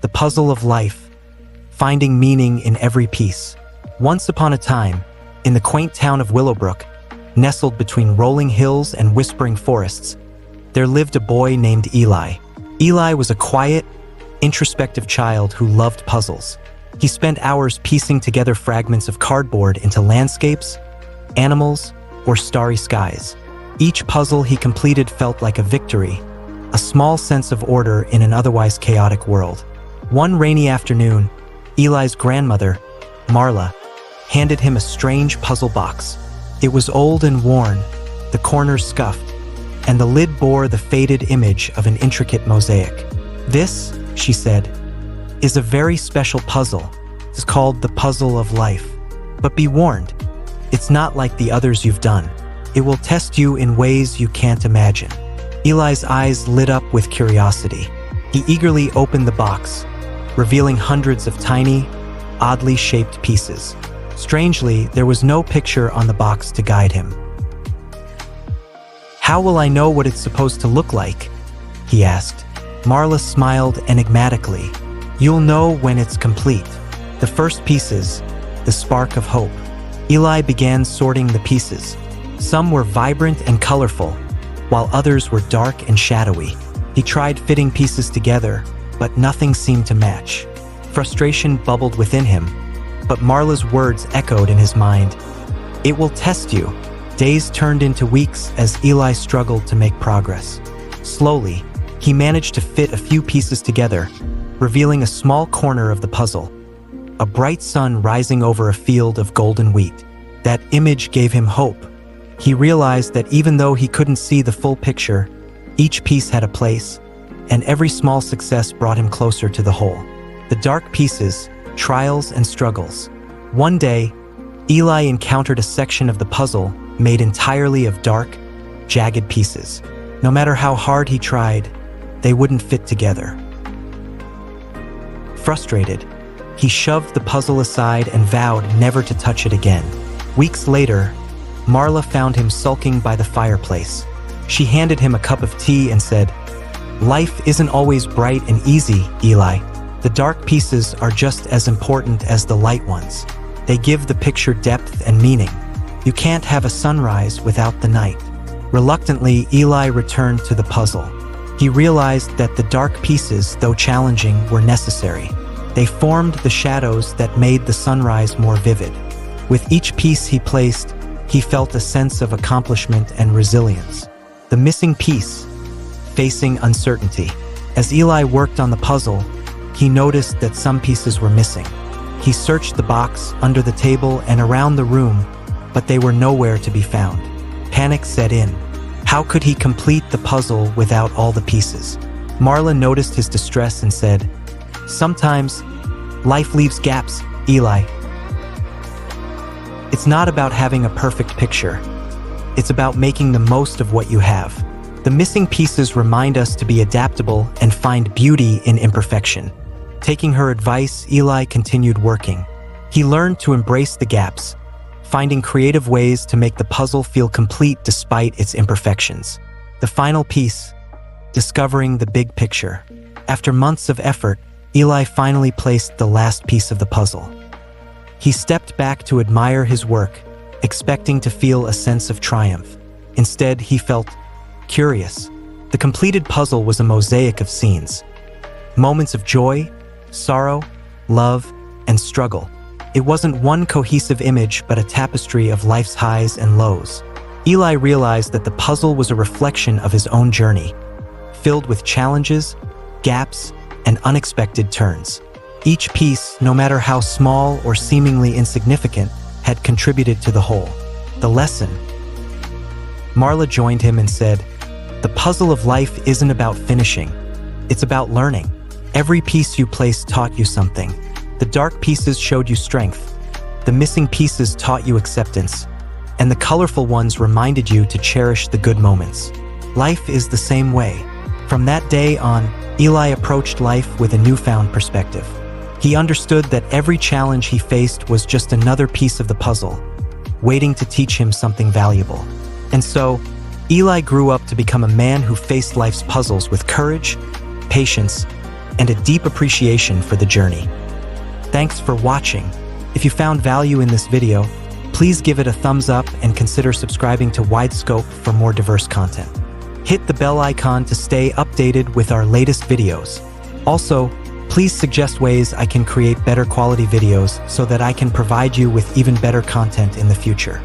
the puzzle of life, finding meaning in every piece. Once upon a time, in the quaint town of Willowbrook, nestled between rolling hills and whispering forests, there lived a boy named Eli. Eli was a quiet, introspective child who loved puzzles. He spent hours piecing together fragments of cardboard into landscapes, animals, or starry skies. Each puzzle he completed felt like a victory, a small sense of order in an otherwise chaotic world. One rainy afternoon, Eli's grandmother, Marla, handed him a strange puzzle box. It was old and worn, the corners scuffed, and the lid bore the faded image of an intricate mosaic. "This," she said, "is a very special puzzle. It's called the Puzzle of Life. But be warned, it's not like the others you've done. It will test you in ways you can't imagine." Eli's eyes lit up with curiosity. He eagerly opened the box, revealing hundreds of tiny, oddly shaped pieces. Strangely, there was no picture on the box to guide him. "How will I know what it's supposed to look like?" he asked. Marla smiled enigmatically. "You'll know when it's complete. The first pieces, the spark of hope." Eli began sorting the pieces. Some were vibrant and colorful, while others were dark and shadowy. He tried fitting pieces together, but nothing seemed to match. Frustration bubbled within him, but Marla's words echoed in his mind. "It will test you." Days turned into weeks as Eli struggled to make progress. Slowly, he managed to fit a few pieces together, revealing a small corner of the puzzle. A bright sun rising over a field of golden wheat. That image gave him hope. He realized that even though he couldn't see the full picture, each piece had a place, and every small success brought him closer to the whole. The dark pieces, trials and struggles. One day, Eli encountered a section of the puzzle made entirely of dark, jagged pieces. No matter how hard he tried, they wouldn't fit together. Frustrated, he shoved the puzzle aside and vowed never to touch it again. Weeks later, Marla found him sulking by the fireplace. She handed him a cup of tea and said, "Life isn't always bright and easy, Eli. The dark pieces are just as important as the light ones. They give the picture depth and meaning. You can't have a sunrise without the night." Reluctantly, Eli returned to the puzzle. He realized that the dark pieces, though challenging, were necessary. They formed the shadows that made the sunrise more vivid. With each piece he placed, he felt a sense of accomplishment and resilience. The missing piece, facing uncertainty. As Eli worked on the puzzle, he noticed that some pieces were missing. He searched the box, under the table, and around the room, but they were nowhere to be found. Panic set in. How could he complete the puzzle without all the pieces? Marla noticed his distress and said, "Sometimes, life leaves gaps, Eli. It's not about having a perfect picture. It's about making the most of what you have." The missing pieces remind us to be adaptable and find beauty in imperfection. Taking her advice, Eli continued working. He learned to embrace the gaps, finding creative ways to make the puzzle feel complete despite its imperfections. The final piece, discovering the big picture. After months of effort, Eli finally placed the last piece of the puzzle. He stepped back to admire his work, expecting to feel a sense of triumph. Instead, he felt curious. The completed puzzle was a mosaic of scenes. Moments of joy, sorrow, love, and struggle. It wasn't one cohesive image, but a tapestry of life's highs and lows. Eli realized that the puzzle was a reflection of his own journey, filled with challenges, gaps, and unexpected turns. Each piece, no matter how small or seemingly insignificant, had contributed to the whole. The lesson. Marla joined him and said, "The puzzle of life isn't about finishing. It's about learning. Every piece you placed taught you something. The dark pieces showed you strength. The missing pieces taught you acceptance. And the colorful ones reminded you to cherish the good moments." Life is the same way. From that day on, Eli approached life with a newfound perspective. He understood that every challenge he faced was just another piece of the puzzle, waiting to teach him something valuable. And so, Eli grew up to become a man who faced life's puzzles with courage, patience, and a deep appreciation for the journey. Thanks for watching. If you found value in this video, please give it a thumbs up and consider subscribing to Widescope for more diverse content. Hit the bell icon to stay updated with our latest videos. Also, please suggest ways I can create better quality videos so that I can provide you with even better content in the future.